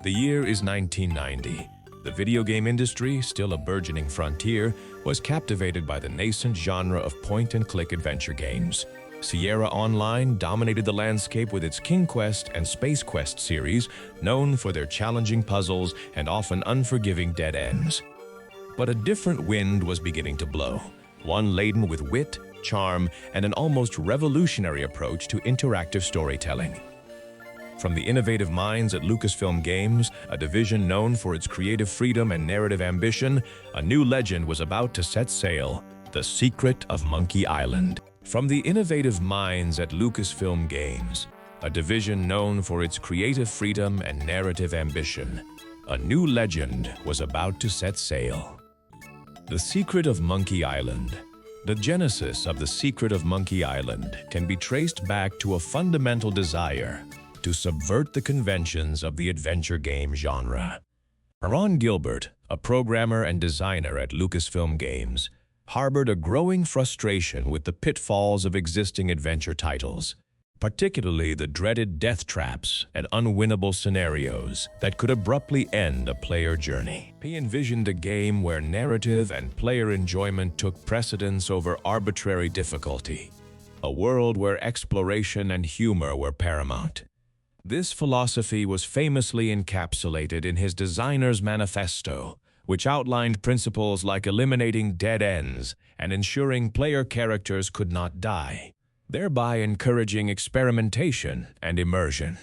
The year is 1990. The video game industry, still a burgeoning frontier, was captivated by the nascent genre of point-and-click adventure games. Sierra Online dominated the landscape with its King Quest and Space Quest series, known for their challenging puzzles and often unforgiving dead ends. But a different wind was beginning to blow, one laden with wit, charm, and an almost revolutionary approach to interactive storytelling. From the innovative minds at Lucasfilm Games, a division known for its creative freedom and narrative ambition, a new legend was about to set sail: The Secret of Monkey Island. From the innovative minds at Lucasfilm Games, a division known for its creative freedom and narrative ambition, a new legend was about to set sail. The Secret of Monkey Island. The genesis of The Secret of Monkey Island can be traced back to a fundamental desire to subvert the conventions of the adventure game genre. Ron Gilbert, a programmer and designer at Lucasfilm Games, harbored a growing frustration with the pitfalls of existing adventure titles, particularly the dreaded death traps and unwinnable scenarios that could abruptly end a player journey. He envisioned a game where narrative and player enjoyment took precedence over arbitrary difficulty, a world where exploration and humor were paramount. This philosophy was famously encapsulated in his designer's manifesto, which outlined principles like eliminating dead ends and ensuring player characters could not die, thereby encouraging experimentation and immersion.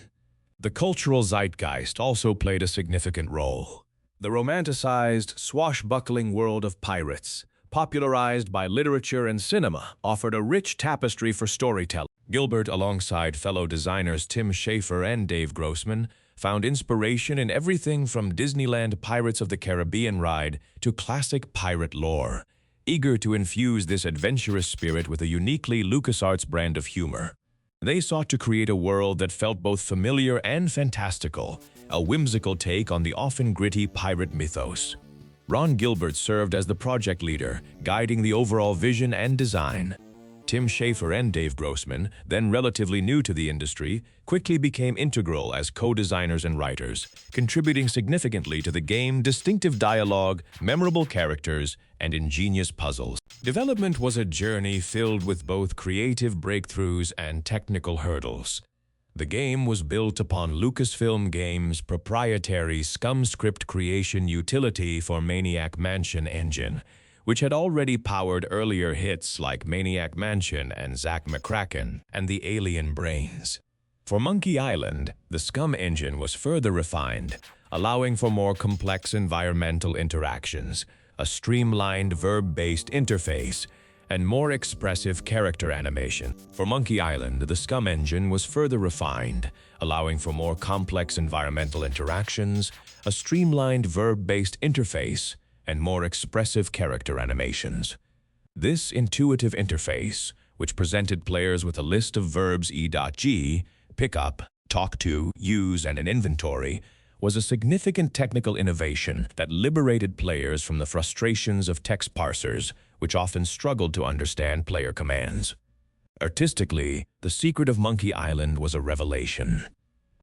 The cultural zeitgeist also played a significant role. The romanticized, swashbuckling world of pirates, popularized by literature and cinema, offered a rich tapestry for storytelling. Gilbert, alongside fellow designers Tim Schafer and Dave Grossman, found inspiration in everything from Disneyland Pirates of the Caribbean ride to classic pirate lore, eager to infuse this adventurous spirit with a uniquely LucasArts brand of humor. They sought to create a world that felt both familiar and fantastical, a whimsical take on the often gritty pirate mythos. Ron Gilbert served as the project leader, guiding the overall vision and design. Tim Schafer and Dave Grossman, then relatively new to the industry, quickly became integral as co-designers and writers, contributing significantly to the game's distinctive dialogue, memorable characters, and ingenious puzzles. Development was a journey filled with both creative breakthroughs and technical hurdles. The game was built upon Lucasfilm Games' proprietary SCUMM script creation utility for Maniac Mansion engine, which had already powered earlier hits like Maniac Mansion and Zack McCracken and the Alien Brains. For Monkey Island, the SCUMM engine was further refined, allowing for more complex environmental interactions, a streamlined verb-based interface, and more expressive character animation. For Monkey Island, the SCUMM engine was further refined, allowing for more complex environmental interactions, a streamlined verb-based interface, and more expressive character animations. This intuitive interface, which presented players with a list of verbs e.g., pick up, talk to, use, and an inventory, was a significant technical innovation that liberated players from the frustrations of text parsers, which often struggled to understand player commands. Artistically, The Secret of Monkey Island was a revelation.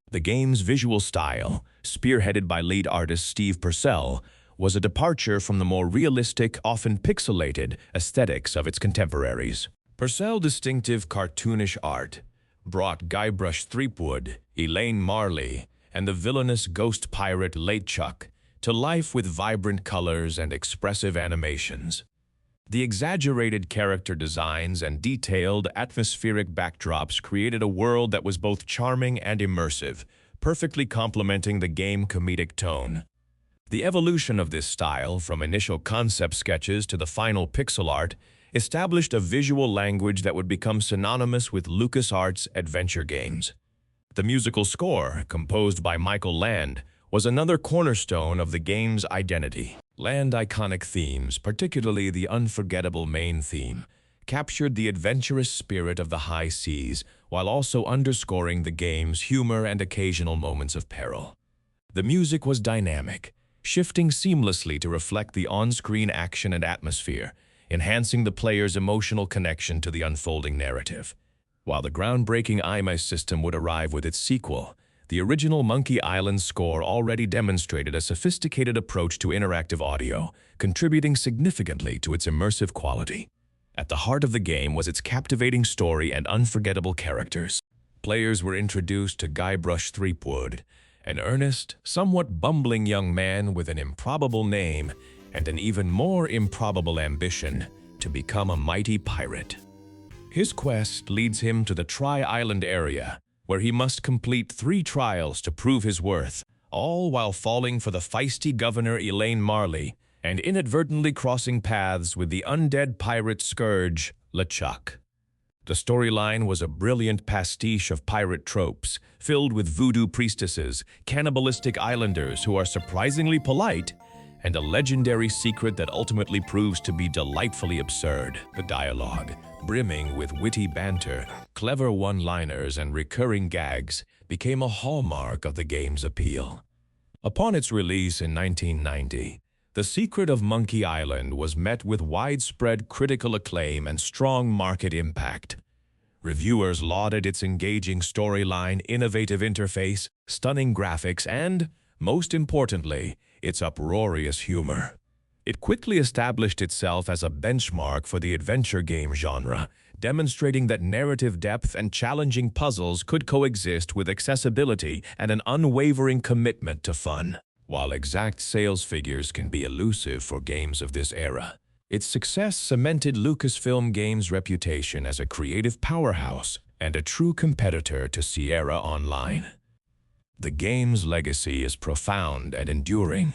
The game's visual style, spearheaded by lead artist Steve Purcell, was a departure from the more realistic, often pixelated, aesthetics of its contemporaries. Purcell's distinctive cartoonish art brought Guybrush Threepwood, Elaine Marley, and the villainous ghost pirate LeChuck to life with vibrant colors and expressive animations. The exaggerated character designs and detailed, atmospheric backdrops created a world that was both charming and immersive, perfectly complementing the game's comedic tone. The evolution of this style, from initial concept sketches to the final pixel art, established a visual language that would become synonymous with LucasArts adventure games. The musical score, composed by Michael Land, was another cornerstone of the game's identity. Land's iconic themes, particularly the unforgettable main theme, captured the adventurous spirit of the high seas while also underscoring the game's humor and occasional moments of peril. The music was dynamic, shifting seamlessly to reflect the on-screen action and atmosphere, enhancing the player's emotional connection to the unfolding narrative. While the groundbreaking IMAX system would arrive with its sequel, The original Monkey Island score already demonstrated a sophisticated approach to interactive audio, contributing significantly to its immersive quality. At the heart of the game was its captivating story and unforgettable characters. Players were introduced to Guybrush Threepwood, an earnest, somewhat bumbling young man with an improbable name and an even more improbable ambition to become a mighty pirate. His quest leads him to the Tri-Island area, where he must complete 3 trials to prove his worth, all while falling for the feisty Governor Elaine Marley and inadvertently crossing paths with the undead pirate scourge, LeChuck. The storyline was a brilliant pastiche of pirate tropes, filled with voodoo priestesses, cannibalistic islanders who are surprisingly polite, and a legendary secret that ultimately proves to be delightfully absurd. The dialogue, brimming with witty banter, clever one-liners, and recurring gags, became a hallmark of the game's appeal. Upon its release in 1990, The Secret of Monkey Island was met with widespread critical acclaim and strong market impact. Reviewers lauded its engaging storyline, innovative interface, stunning graphics, and, most importantly, its uproarious humor. It quickly established itself as a benchmark for the adventure game genre, demonstrating that narrative depth and challenging puzzles could coexist with accessibility and an unwavering commitment to fun. While exact sales figures can be elusive for games of this era, its success cemented Lucasfilm Games' reputation as a creative powerhouse and a true competitor to Sierra Online. The game's legacy is profound and enduring.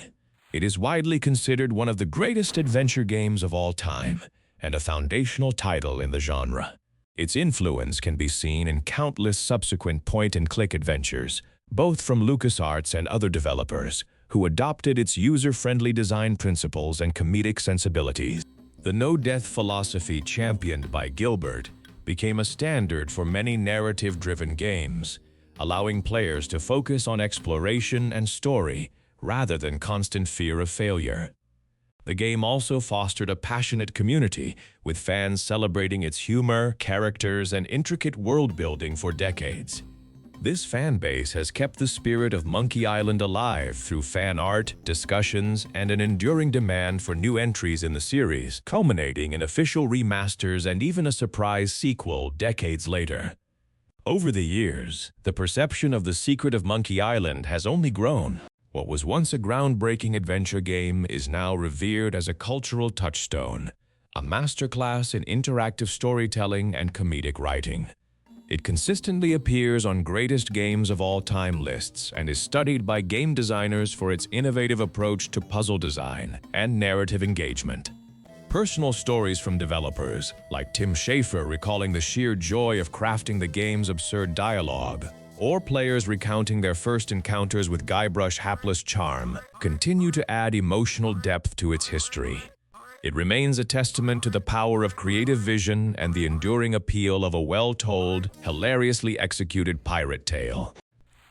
It is widely considered one of the greatest adventure games of all time and a foundational title in the genre. Its influence can be seen in countless subsequent point-and-click adventures, both from LucasArts and other developers, who adopted its user-friendly design principles and comedic sensibilities. The no-death philosophy championed by Gilbert became a standard for many narrative-driven games, allowing players to focus on exploration and story rather than constant fear of failure. The game also fostered a passionate community, with fans celebrating its humor, characters, and intricate world-building for decades. This fan base has kept the spirit of Monkey Island alive through fan art, discussions, and an enduring demand for new entries in the series, culminating in official remasters and even a surprise sequel decades later. Over the years, the perception of The Secret of Monkey Island has only grown. What was once a groundbreaking adventure game is now revered as a cultural touchstone, a masterclass in interactive storytelling and comedic writing. It consistently appears on greatest games of all time lists and is studied by game designers for its innovative approach to puzzle design and narrative engagement. Personal stories from developers, like Tim Schafer recalling the sheer joy of crafting the game's absurd dialogue, or players recounting their first encounters with Guybrush hapless charm, continue to add emotional depth to its history. It remains a testament to the power of creative vision and the enduring appeal of a well-told, hilariously executed pirate tale.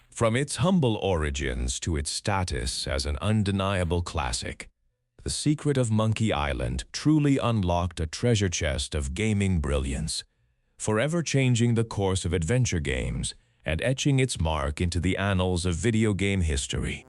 From its humble origins to its status as an undeniable classic, The Secret of Monkey Island truly unlocked a treasure chest of gaming brilliance, forever changing the course of adventure games and etching its mark into the annals of video game history.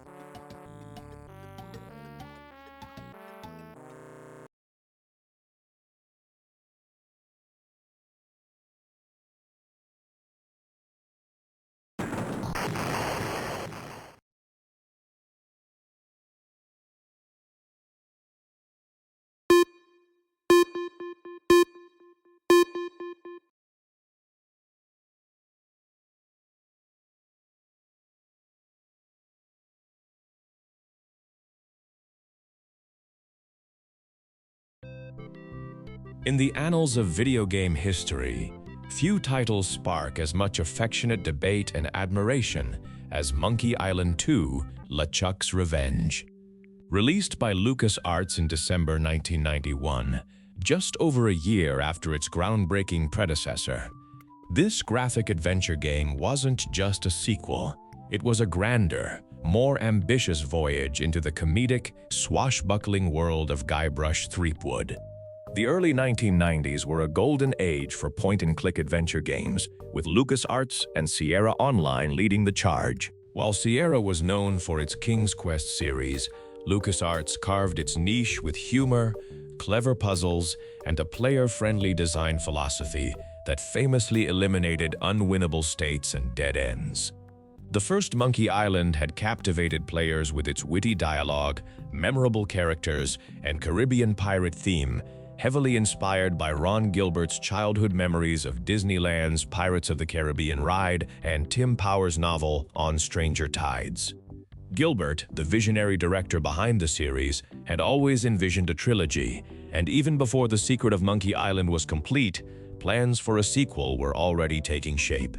In the annals of video game history, few titles spark as much affectionate debate and admiration as Monkey Island 2: LeChuck's Revenge. Released by LucasArts in December 1991, just over a year after its groundbreaking predecessor, this graphic adventure game wasn't just a sequel. It was a grander, more ambitious voyage into the comedic, swashbuckling world of Guybrush Threepwood. The early 1990s were a golden age for point-and-click adventure games, with LucasArts and Sierra Online leading the charge. While Sierra was known for its King's Quest series, LucasArts carved its niche with humor, clever puzzles, and a player-friendly design philosophy that famously eliminated unwinnable states and dead ends. The first Monkey Island had captivated players with its witty dialogue, memorable characters, and Caribbean pirate theme, heavily inspired by Ron Gilbert's childhood memories of Disneyland's Pirates of the Caribbean ride and Tim Power's novel On Stranger Tides. Gilbert, the visionary director behind the series, had always envisioned a trilogy, and even before The Secret of Monkey Island was complete, plans for a sequel were already taking shape.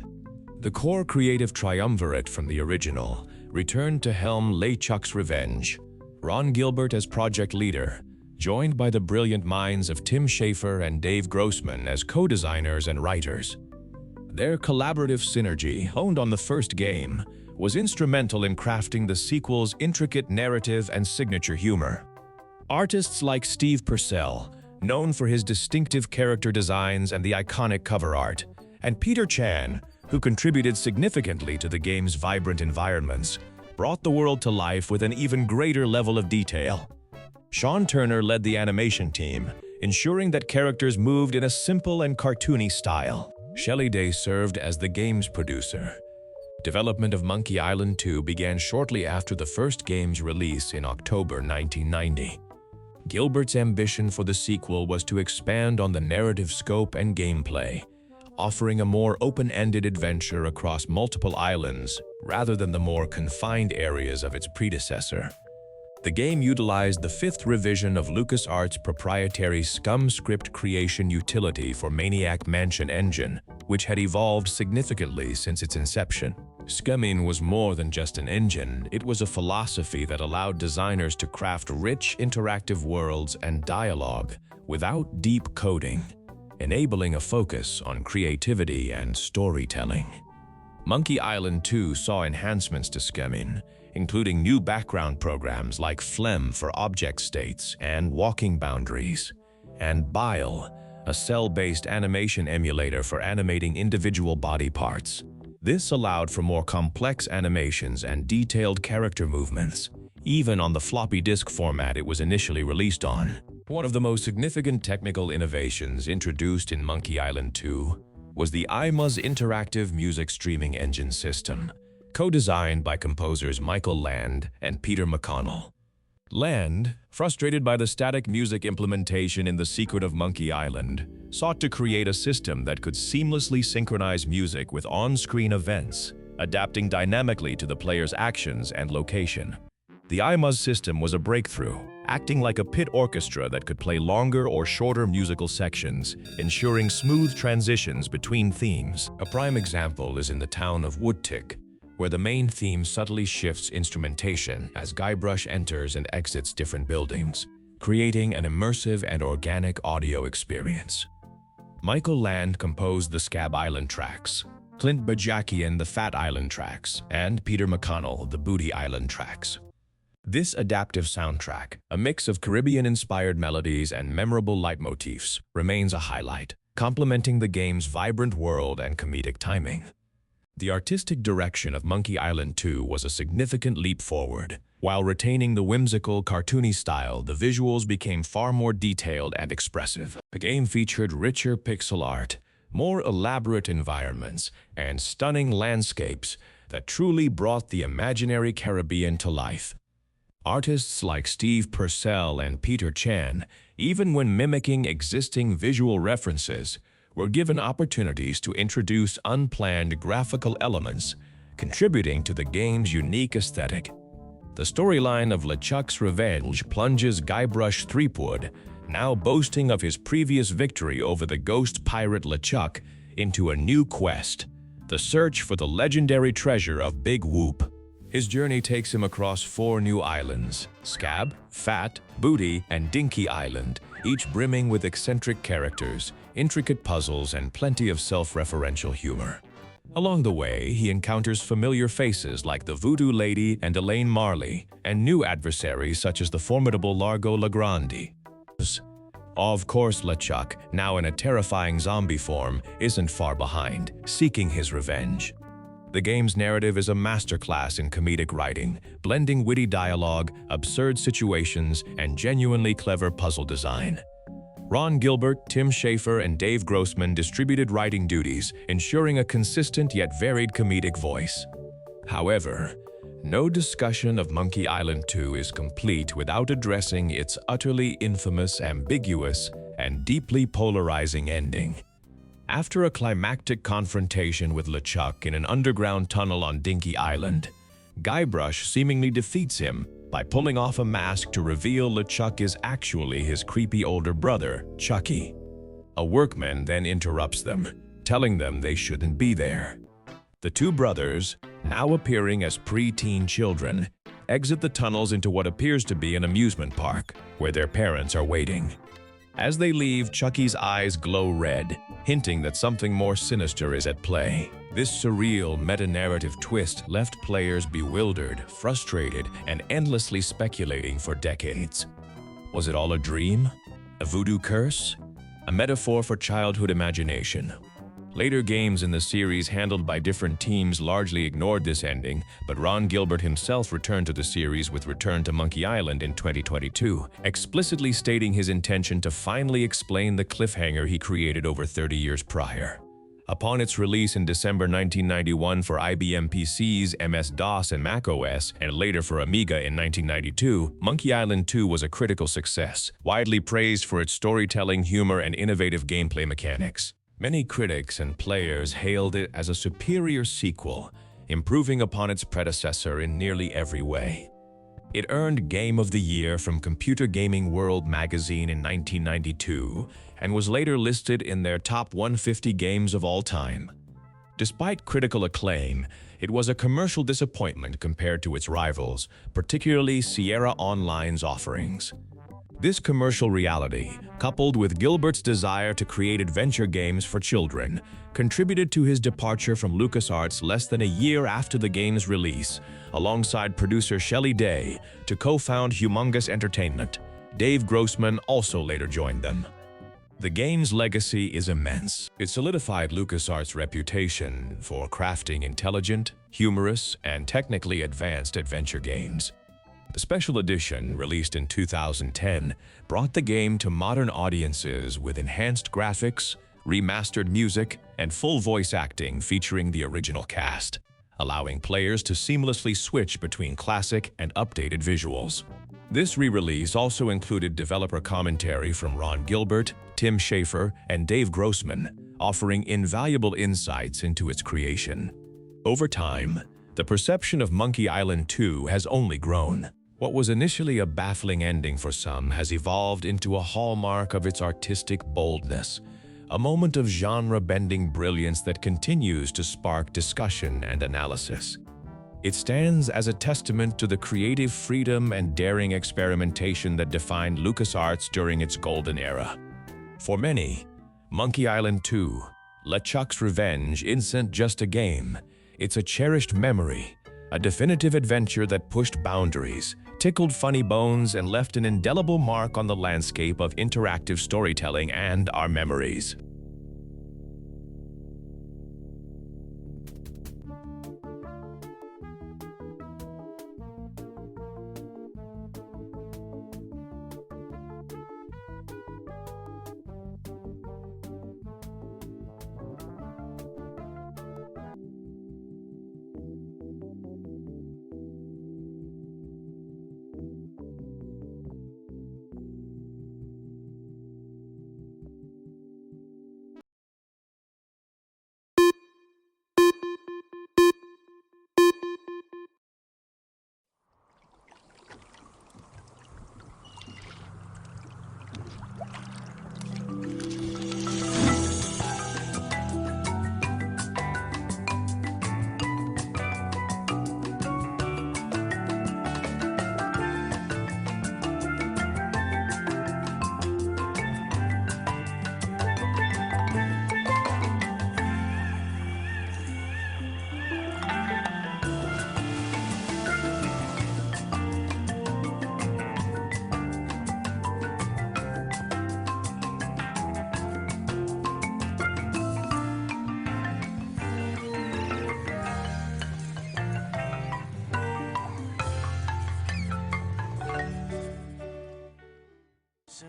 The core creative triumvirate from the original returned to helm LeChuck's Revenge. Ron Gilbert as project leader, joined by the brilliant minds of Tim Schafer and Dave Grossman as co-designers and writers. Their collaborative synergy, honed on the first game, was instrumental in crafting the sequel's intricate narrative and signature humor. Artists like Steve Purcell, known for his distinctive character designs and the iconic cover art, and Peter Chan, who contributed significantly to the game's vibrant environments, brought the world to life with an even greater level of detail. Sean Turner led the animation team, ensuring that characters moved in a simple and cartoony style. Shelley Day served as the game's producer. Development of Monkey Island 2 began shortly after the first game's release in October 1990. Gilbert's ambition for the sequel was to expand on the narrative scope and gameplay, offering a more open-ended adventure across multiple islands rather than the more confined areas of its predecessor. The game utilized the fifth revision of LucasArts' proprietary SCUMM script creation utility for Maniac Mansion engine, which had evolved significantly since its inception. SCUMMing was more than just an engine, it was a philosophy that allowed designers to craft rich, interactive worlds and dialogue without deep coding, enabling a focus on creativity and storytelling. Monkey Island 2 saw enhancements to SCUMMing, including new background programs like Phlegm for object states and walking boundaries, and Bile, a cell-based animation emulator for animating individual body parts. This allowed for more complex animations and detailed character movements, even on the floppy disk format it was initially released on. One of the most significant technical innovations introduced in Monkey Island 2 was the IMA's interactive music streaming engine system, co-designed by composers Michael Land and Peter McConnell. Land, frustrated by the static music implementation in The Secret of Monkey Island, sought to create a system that could seamlessly synchronize music with on-screen events, adapting dynamically to the player's actions and location. The IMA's system was a breakthrough, acting like a pit orchestra that could play longer or shorter musical sections, ensuring smooth transitions between themes. A prime example is in the town of Woodtick, where the main theme subtly shifts instrumentation as Guybrush enters and exits different buildings, creating an immersive and organic audio experience. Michael Land composed the Scab Island tracks, Clint Bajakian the Fat Island tracks, and Peter McConnell the Booty Island tracks. This adaptive soundtrack, a mix of Caribbean-inspired melodies and memorable leitmotifs, remains a highlight, complementing the game's vibrant world and comedic timing. The artistic direction of Monkey Island 2 was a significant leap forward. While retaining the whimsical, cartoony style, the visuals became far more detailed and expressive. The game featured richer pixel art, more elaborate environments, and stunning landscapes that truly brought the imaginary Caribbean to life. Artists like Steve Purcell and Peter Chan, even when mimicking existing visual references, were given opportunities to introduce unplanned graphical elements, contributing to the game's unique aesthetic. The storyline of LeChuck's Revenge plunges Guybrush Threepwood, now boasting of his previous victory over the ghost pirate LeChuck, into a new quest, the search for the legendary treasure of Big Whoop. His journey takes him across 4 new islands: Scab, Fat, Booty, and Dinky Island, each brimming with eccentric characters, intricate puzzles, and plenty of self-referential humor. Along the way, he encounters familiar faces like the Voodoo Lady and Elaine Marley, and new adversaries such as the formidable Largo LeGrande. Of course, LeChuck, now in a terrifying zombie form, isn't far behind, seeking his revenge. The game's narrative is a masterclass in comedic writing, blending witty dialogue, absurd situations, and genuinely clever puzzle design. Ron Gilbert, Tim Schafer, and Dave Grossman distributed writing duties, ensuring a consistent yet varied comedic voice. However, no discussion of Monkey Island 2 is complete without addressing its utterly infamous, ambiguous, and deeply polarizing ending. After a climactic confrontation with LeChuck in an underground tunnel on Dinky Island, Guybrush seemingly defeats him by pulling off a mask to reveal LeChuck is actually his creepy older brother, Chucky. A workman then interrupts them, telling them they shouldn't be there. The two brothers, now appearing as pre-teen children, exit the tunnels into what appears to be an amusement park, where their parents are waiting. As they leave, Chucky's eyes glow red, hinting that something more sinister is at play. This surreal meta-narrative twist left players bewildered, frustrated, and endlessly speculating for decades. Was it all a dream? A voodoo curse? A metaphor for childhood imagination? Later games in the series handled by different teams largely ignored this ending, but Ron Gilbert himself returned to the series with Return to Monkey Island in 2022, explicitly stating his intention to finally explain the cliffhanger he created over 30 years prior. Upon its release in December 1991 for IBM PCs, MS-DOS, and macOS, and later for Amiga in 1992, Monkey Island 2 was a critical success, widely praised for its storytelling, humor, and innovative gameplay mechanics. Many critics and players hailed it as a superior sequel, improving upon its predecessor in nearly every way. It earned Game of the Year from Computer Gaming World magazine in 1992 and was later listed in their top 150 games of all time. Despite critical acclaim, it was a commercial disappointment compared to its rivals, particularly Sierra Online's offerings. This commercial reality, coupled with Gilbert's desire to create adventure games for children, contributed to his departure from LucasArts less than a year after the game's release, alongside producer Shelley Day, to co-found Humongous Entertainment. Dave Grossman also later joined them. The game's legacy is immense. It solidified LucasArts' reputation for crafting intelligent, humorous, and technically advanced adventure games. The special edition, released in 2010, brought the game to modern audiences with enhanced graphics, remastered music, and full voice acting featuring the original cast, allowing players to seamlessly switch between classic and updated visuals. This re-release also included developer commentary from Ron Gilbert, Tim Schafer, and Dave Grossman, offering invaluable insights into its creation. Over time, the perception of Monkey Island 2 has only grown. What was initially a baffling ending for some has evolved into a hallmark of its artistic boldness, a moment of genre-bending brilliance that continues to spark discussion and analysis. It stands as a testament to the creative freedom and daring experimentation that defined LucasArts during its golden era. For many, Monkey Island 2, LeChuck's Revenge, isn't just a game. It's a cherished memory, a definitive adventure that pushed boundaries, tickled funny bones, and left an indelible mark on the landscape of interactive storytelling and our memories.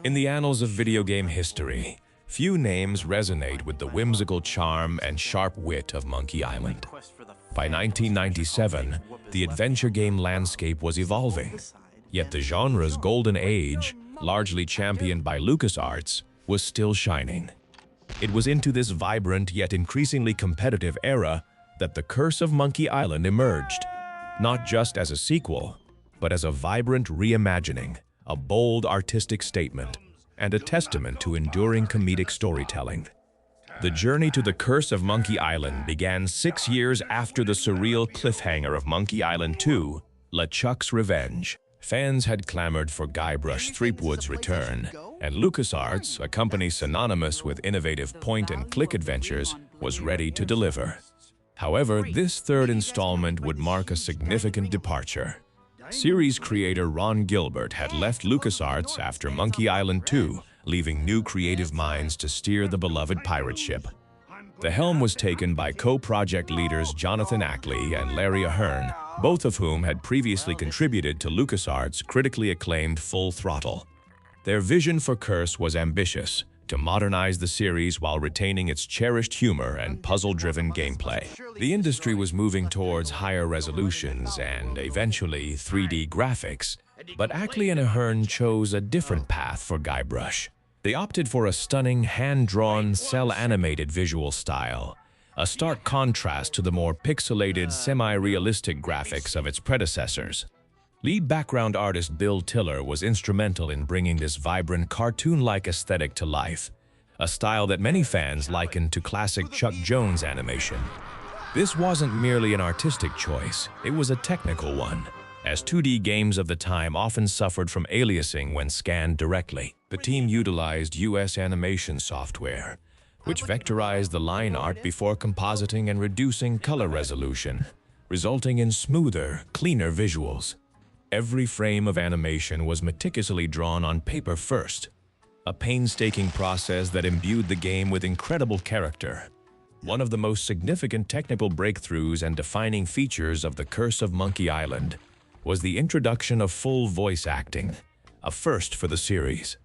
In the annals of video game history, few names resonate with the whimsical charm and sharp wit of Monkey Island. By 1997, the adventure game landscape was evolving, yet the genre's golden age, largely championed by LucasArts, was still shining. It was into this vibrant yet increasingly competitive era that The Curse of Monkey Island emerged, not just as a sequel, but as a vibrant reimagining, a bold artistic statement, and a testament to enduring comedic storytelling. The journey to The Curse of Monkey Island began 6 years after the surreal cliffhanger of Monkey Island 2, LeChuck's Revenge. Fans had clamored for Guybrush Threepwood's return, and LucasArts, a company synonymous with innovative point-and-click adventures, was ready to deliver. However, this third installment would mark a significant departure. Series creator Ron Gilbert had left LucasArts after Monkey Island 2, leaving new creative minds to steer the beloved pirate ship. The helm was taken by co-project leaders Jonathan Ackley and Larry Ahern, both of whom had previously contributed to LucasArts' critically acclaimed Full Throttle. Their vision for Curse was ambitious, to modernize the series while retaining its cherished humor and puzzle-driven gameplay. The industry was moving towards higher resolutions and, eventually, 3D graphics, but Ackley and Ahern chose a different path for Guybrush. They opted for a stunning, hand-drawn, cel-animated visual style, a stark contrast to the more pixelated, semi-realistic graphics of its predecessors. Lead background artist Bill Tiller was instrumental in bringing this vibrant, cartoon-like aesthetic to life, a style that many fans likened to classic Chuck Jones animation. This wasn't merely an artistic choice, it was a technical one, as 2D games of the time often suffered from aliasing when scanned directly. The team utilized US animation software, which vectorized the line art before compositing and reducing color resolution, resulting in smoother, cleaner visuals. Every frame of animation was meticulously drawn on paper first, a painstaking process that imbued the game with incredible character. One of the most significant technical breakthroughs and defining features of The Curse of Monkey Island was the introduction of full voice acting, a first for the series.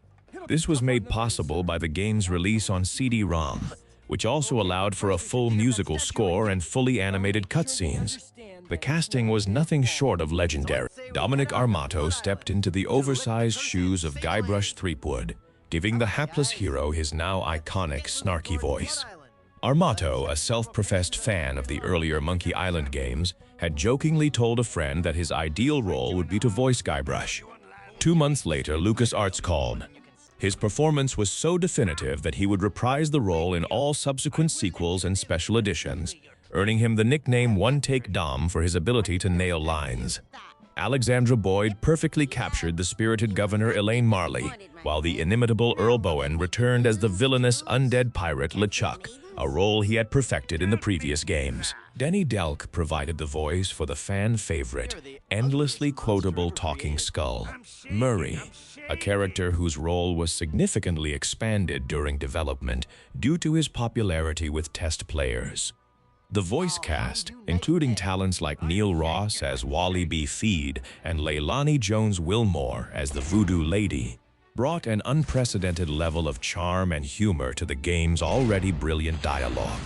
This was made possible by the game's release on CD-ROM, which also allowed for a full musical score and fully animated cutscenes. The casting was nothing short of legendary. Dominic Armato stepped into the oversized shoes of Guybrush Threepwood, giving the hapless hero his now iconic, snarky voice. Armato, a self-professed fan of the earlier Monkey Island games, had jokingly told a friend that his ideal role would be to voice Guybrush. 2 months later, LucasArts called. His performance was so definitive that he would reprise the role in all subsequent sequels and special editions, earning him the nickname One Take Dom for his ability to nail lines. Alexandra Boyd perfectly captured the spirited Governor Elaine Marley, while the inimitable Earl Bowen returned as the villainous undead pirate LeChuck, a role he had perfected in the previous games. Denny Delk provided the voice for the fan favorite, endlessly quotable talking skull, Murray, a character whose role was significantly expanded during development due to his popularity with test players. The voice cast, including talents like Neil Ross as Wally B. Feed and Leilani Jones-Wilmore as the Voodoo Lady, brought an unprecedented level of charm and humor to the game's already brilliant dialogue.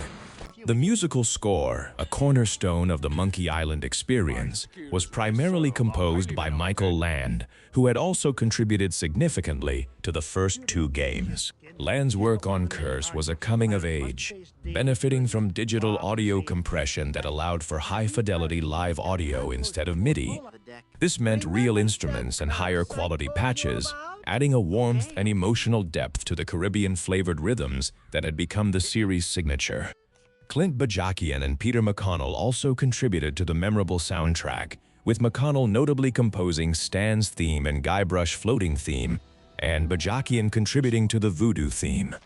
The musical score, a cornerstone of the Monkey Island experience, was primarily composed by Michael Land, who had also contributed significantly to the first 2 games. Land's work on Curse was a coming-of-age, benefiting from digital audio compression that allowed for high-fidelity live audio instead of MIDI. This meant real instruments and higher-quality patches, adding a warmth and emotional depth to the Caribbean-flavored rhythms that had become the series' signature. Clint Bajakian and Peter McConnell also contributed to the memorable soundtrack, with McConnell notably composing Stan's theme and Guybrush floating theme, and Bajakian contributing to the Voodoo theme.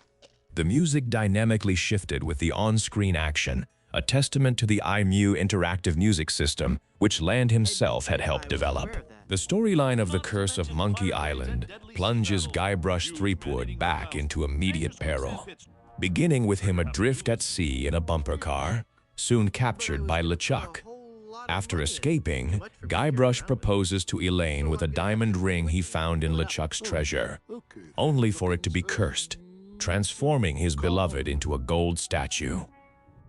The music dynamically shifted with the on-screen action, a testament to the iMu interactive music system, which Land himself had helped develop. The storyline of The Curse of Monkey Island plunges Guybrush Threepwood back into immediate peril, beginning with him adrift at sea in a bumper car, soon captured by LeChuck. After escaping, Guybrush proposes to Elaine with a diamond ring he found in LeChuck's treasure, only for it to be cursed, transforming his beloved into a gold statue.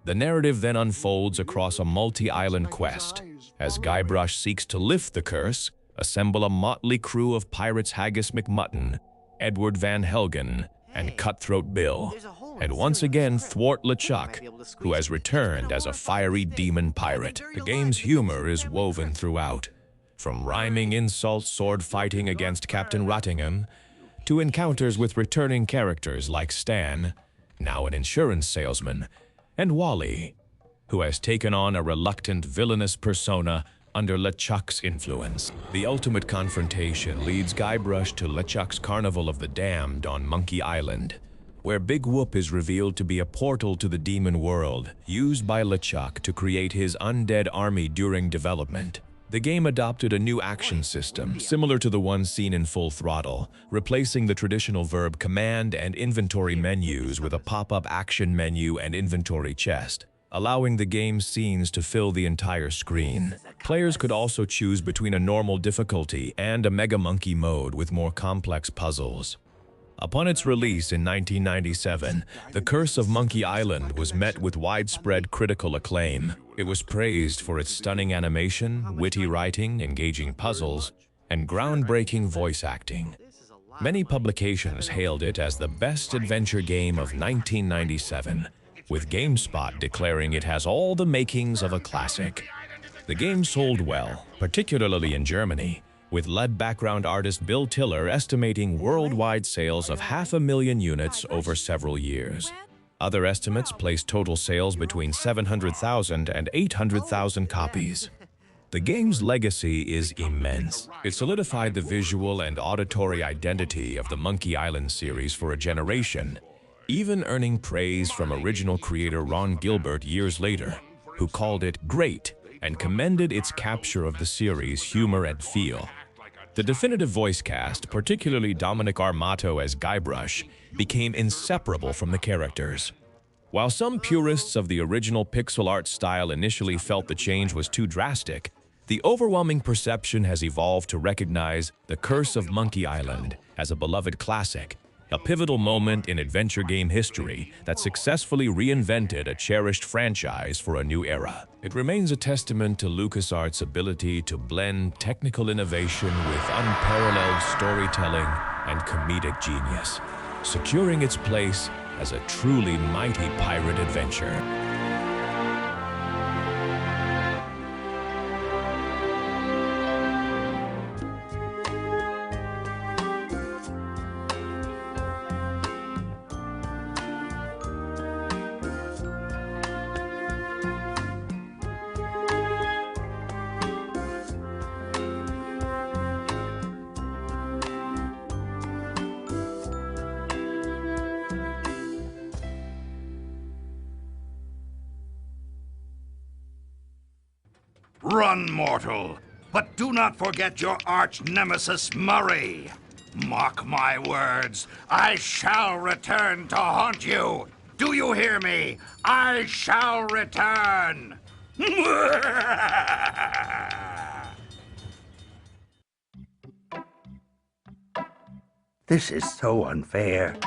The narrative then unfolds across a multi-island quest, as Guybrush seeks to lift the curse, assemble a motley crew of pirates Haggis McMutton, Edward Van Helgen, and Cutthroat Bill, and once again thwart LeChuck, who has returned as a fiery demon pirate. The game's humor is woven throughout, from rhyming insults, sword fighting against Captain Rottingham, to encounters with returning characters like Stan, now an insurance salesman, and Wally, who has taken on a reluctant villainous persona under LeChuck's influence. The ultimate confrontation leads Guybrush to LeChuck's Carnival of the Damned on Monkey Island, where Big Whoop is revealed to be a portal to the demon world, used by LeChuck to create his undead army during development. The game adopted a new action system, similar to the one seen in Full Throttle, replacing the traditional verb command and inventory menus with a pop-up action menu and inventory chest, allowing the game's scenes to fill the entire screen. Players could also choose between a normal difficulty and a Mega Monkey mode with more complex puzzles. Upon its release in 1997, The Curse of Monkey Island was met with widespread critical acclaim. It was praised for its stunning animation, witty writing, engaging puzzles, and groundbreaking voice acting. Many publications hailed it as the best adventure game of 1997, with GameSpot declaring it has all the makings of a classic. The game sold well, particularly in Germany, with lead background artist Bill Tiller estimating worldwide sales of 500,000 units over several years. Other estimates place total sales between 700,000 and 800,000 copies. The game's legacy is immense. It solidified the visual and auditory identity of the Monkey Island series for a generation, even earning praise from original creator Ron Gilbert years later, who called it great and commended its capture of the series' humor and feel. The definitive voice cast, particularly Dominic Armato as Guybrush, became inseparable from the characters. While some purists of the original pixel art style initially felt the change was too drastic, the overwhelming perception has evolved to recognize The Curse of Monkey Island as a beloved classic, a pivotal moment in adventure game history that successfully reinvented a cherished franchise for a new era. It remains a testament to LucasArts' ability to blend technical innovation with unparalleled storytelling and comedic genius, securing its place as a truly mighty pirate adventure. Run, mortal, but do not forget your arch-nemesis Murray. Mark my words, I shall return to haunt you. Do you hear me? I shall return. This is so unfair.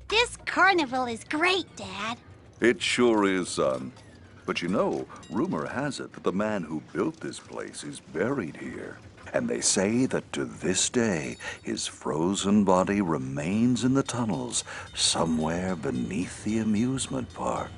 This carnival is great, Dad. It sure is, son. But you know, rumor has it that the man who built this place is buried here. And they say that to this day, his frozen body remains in the tunnels somewhere beneath the amusement park.